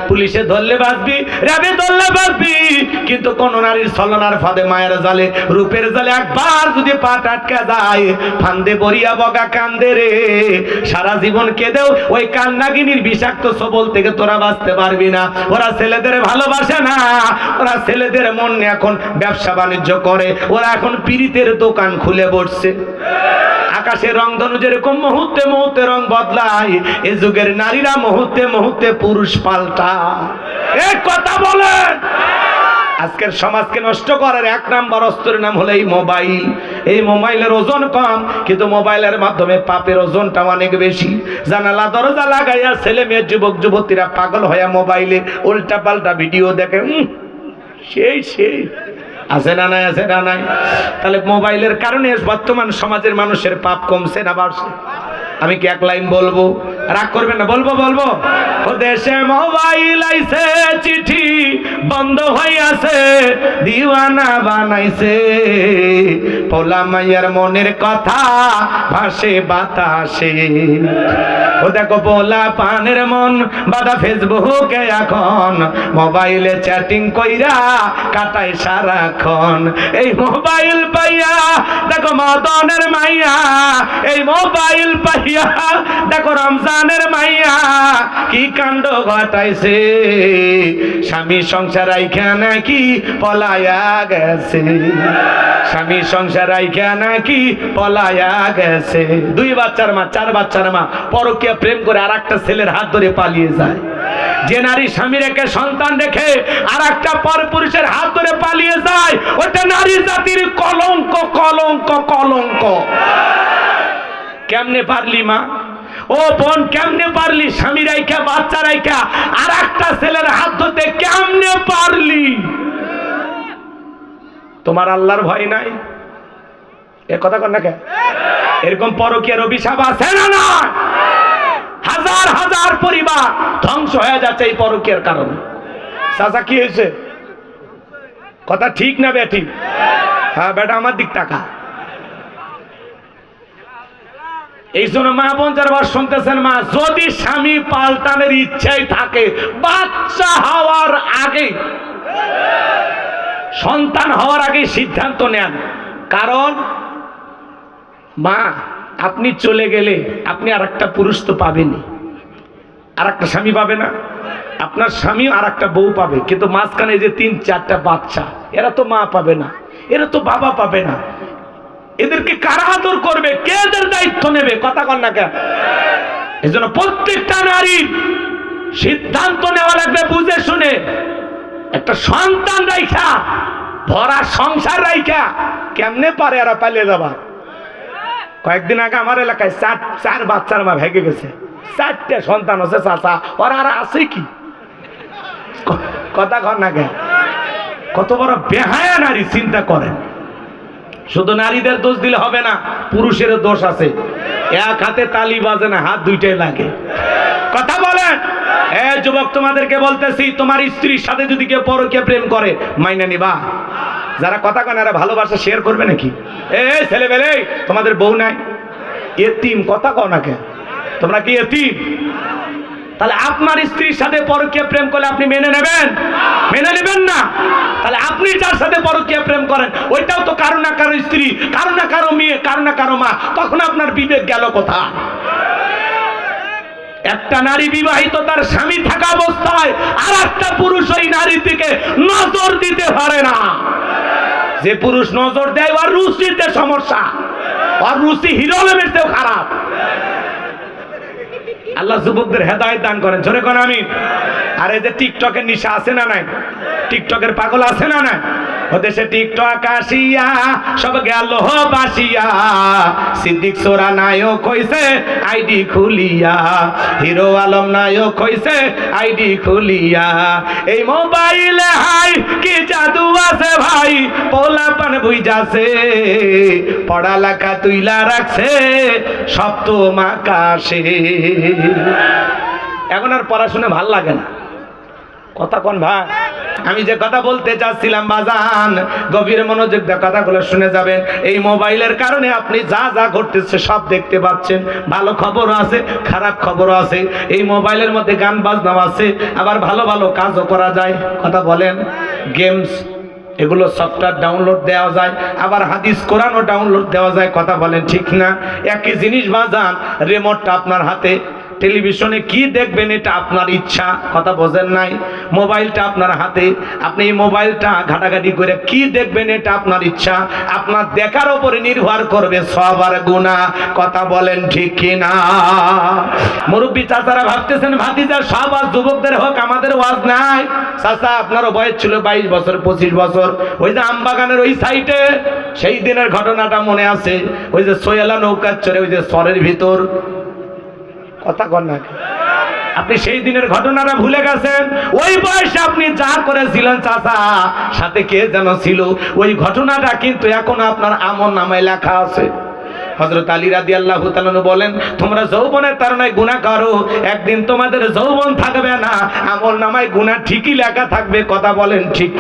পুলিশে ধরলে বাঁচবি, র্যাবে ধরলে বাঁচবি, কিন্তু কোন নারীর ছলনার ফাঁদে মায়ের জালে রূপের জালে একবার যদি পা আটকা যায়, ফান্দে বরিয়া বগা কান্দে রে, সারা জীবন কেঁদেও ওই কান্নাগিনীর বিষাক্ত সবল থেকে তোরা বাঁচতে পারবি না। ওরা ছেলেদের ভালোবাসে না, ওরা ছেলেদের মন নিয়ে এখন ব্যবসা বাণিজ্য করে, ওরা এখন পীড়িতের দোকান খুলে বসছে। আকাশের রংধনু যেরকম মুহূর্তে মুহূর্তে রং বদলায়, এ যুগের নারীরা মুহূর্তে মুহূর্তে পুরুষ পাল্টায়। এই কথা বলেন। আজকের সমাজকে নষ্ট করার এক নাম্বার অস্ত্রের নাম হলো এই মোবাইল। এই মোবাইলের ওজন কম, কিন্তু মোবাইলের মাধ্যমে পাপের ওজনটা অনেক বেশি। জানালা দরজা লাগাইয়া ছেলে মেয়ে যুবক যুবতীরা পাগল হইয়া মোবাইলে উল্টা পাল্টা ভিডিও দেখে। সেই আছে না নাই, আছে না নাই? তাহলে মোবাইলের কারণে বর্তমান সমাজের মানুষের পাপ কমছে না বাড়ছে? আমি কি এক লাইন বলবো? রাগ করবেন না, বলবো। ও দেশে মোবাইল আইছে, চিঠি বন্ধ হইয়াছে, দিওয়ানা বানাইছে, পোলা মাইয়ার মনের কথা ভাসে বাতাসে। ও দেখো পোলা পানের মন বাদা ফেসবুকে এখন, মোবাইলে চ্যাটিং কইরা কাটায় সারাক্ষণ। এই মোবাইল পাইয়া দেখো মদনের মাইয়া, এই মোবাইল পাইয়া দেখো রমজানের মাইয়া কি কাণ্ড ঘটাইছে। স্বামী সংসার রাইখা নাকি পলায়া গেছে, স্বামী সংসার রাইখা নাকি পলায়া গেছে। 2 বাচ্চার মা, 4 বাচ্চার মা পরকীয়া প্রেম করে আর একটা ছেলের হাত ধরে পালিয়ে যায়। যে নারী স্বামী রেখে সন্তান রেখে আর একটা পরপুরুষের হাত ধরে পালিয়ে যায়, ওটা নারী জাতির কলঙ্ক, কলঙ্ক, কলঙ্ক। কেমনে পারলি মা? ও বোন, কেমনে পারলি স্বামী রাইখা বাচ্চা রাইখা আর একটা ছেলের হাত ধরতে? কেমনে পারলি? তোমার আল্লাহর ভয় নাই? এ কথা কন না কে? এরকম পরকীয়ার অভিশাপ আছে না না? হাজার হাজার পরিবার ধ্বংস হয়ে যাচ্ছে এই পরকীয়ার কারণে। চাচা কি হয়েছে? কথা ঠিক না বেটি? হ্যাঁ বেটা, আমার দিক টাকা। এই জন্য মা বোন যারা শুনতেছেন, মা যদি স্বামী পাল্টানোর ইচ্ছাই থাকে, বাচ্চা হওয়ার আগে, সন্তান হওয়ার আগে সিদ্ধান্ত নেন। কারণ মা, আপনি চলে গেলে আপনি আর একটা পুরুষ তো পাবেনই, আর একটা স্বামী পাবে না? আপনার স্বামী আর একটা বউ পাবে, কিন্তু মাঝখানে যে 3-4টা বাচ্চা, এরা তো মা পাবে না, এরা তো বাবা পাবে না। এদেরকে কারা আদর করবে? কে এদের দায়িত্ব নেবে? কথা কন না কেন? এই জন্য প্রত্যেকটা নারীর সিদ্ধান্ত নেওয়া লাগবে বুঝে শুনে। একটা সন্তান রাইখা, ভরা সংসার রাইখা কেমনে পারে এরা পালিয়ে যাবা? কয়েকদিন আগে আমার এলাকায় 4 বাচ্চার মা ভেগে গেছে। 4টে সন্তান আছে চাচা, ওরা আর আছে কি? কথা কন না কেন? কত বড় বেহায়া নারী, চিন্তা করেন। শুধু নারীদের দোষ দিলে হবে না, পুরুষের দোষ আছে। এক হাতে তালি বাজে না, হাত 2টাই লাগে। কথা বলেন। যুবক, তোমাদেরকে বলতেছি, তোমার স্ত্রীর সাথে যদি কেউ পরকীয়া প্রেম করে, মাইনা নিবা? যারা কথা কন এরা ভালোবাসা শেয়ার করবে নাকি? এই ছেলেবেলে, তোমাদের বউ নাই? এতিম। কথা কও না কেন? তোমরা কি এতিম? তাহলে আপনার স্ত্রীর সাথে পরকীয়া প্রেম করলে আপনি মেনে নেবেন? মেনে নেবেন না। তাহলে আপনি যার সাথে পরকীয়া প্রেম করেন, ওইটাও তো কারো না কারো স্ত্রী, কারো না কারো মেয়ে, কারো না কারো মা। তখন আপনার বিবেক গেল কোথায়? একটা নারী বিবাহিত, তার স্বামী থাকা অবস্থায় আর একটা পুরুষ ওই নারীর দিকে নজর দিতে পারে না। যে পুরুষ নজর দেয়, ওর রুচিতে সমস্যা, ওর রুচি হিরো আলমের চেয়েও খারাপ। আল্লাহ যুবকদের হেদায়েত দান করেন, জোরে কোন আমিন। আর এই যে টিকটকের নিশা আছে না নাই? টিকটকের পাগল আছে না নাই? ও দেশে টিকটক আসিয়া সব গেল বাসিয়া, সিদ্দিক সোরা নায়ক হইছে আইডি খুলিয়া, হিরো আলম নায়ক হইছে আইডি খুলিয়া। এই মোবাইলে হাই কি জাদু আছে ভাই, পোলাপান বুইজাছে, পড়ালেখা তুইলা রাখছে সপ্তম আকাশে। এখন আর পড়াশোনা ভাল লাগে না। কথা কোন ভাই? আমি যে কথা বলতে চাচ্ছিলাম বাজান, গভীর মনোযোগ দিয়ে কথাগুলো শুনে যাবেন। এই মোবাইলের কারণে আপনি যা যা ঘটতেছে সব দেখতে পাচ্ছেন, ভালো খবরও আছে, খারাপ খবরও আছে। এই মোবাইলের মধ্যে গান বাজনাও আছে, আবার ভালো ভালো কাজও করা যায়। কথা বলেন, গেমস এগুলো সফটওয়্যার ডাউনলোড দেওয়া যায়, আবার হাদিস কোরআনও ডাউনলোড দেওয়া যায়। কথা বলেন ঠিক না? একই জিনিস বাজান, রিমোটটা আপনার হাতে, টেলিভিশনে কি দেখবেন এটা আপনার ইচ্ছা। কথা বোঝেন নাই? মোবাইলটা আপনার হাতে, আপনি এই মোবাইলটা ঘাটাঘাটি করে কি দেখবেন এটা আপনার ইচ্ছা। আপনার দেখার উপরে নির্ভর করবে সওয়াব আর গুনাহ। কথা বলেন ঠিক কি না? মুরব্বী চাচারা ভাবতেছেন ভাতিজা সব আজ যুবকদের হোক, আমাদের ওয়াজ নাই। চাচা আপনারও বয়স ছিল 22 বছর 25 বছর, ওই যে আমবাগানের ওই সাইডে সেই দিনের ঘটনাটা মনে আছে? ওই যে সোয়েলা নৌকা চড়ে ওই যে সরের ভিতর, কথা কন না, আপনি সেই দিনের ঘটনাটা ভুলে গেছেন? ওই বয়সে আপনি যা করেছিলেন চাচা, সাথে কে যেন ছিল, ওই ঘটনাটা কিন্তু এখন আপনার আমলনামায় লেখা আছে। হযরত আলী রাদিয়াল্লাহু তাআলা বলেন, তোমরা যৌবনের তাড়নায় গুনাহ করো, একদিন তোমাদের যৌবন থাকবে না, আমলনামায় গুনাহ ঠিকই লেখা থাকবে। কথা বলেন ঠিক?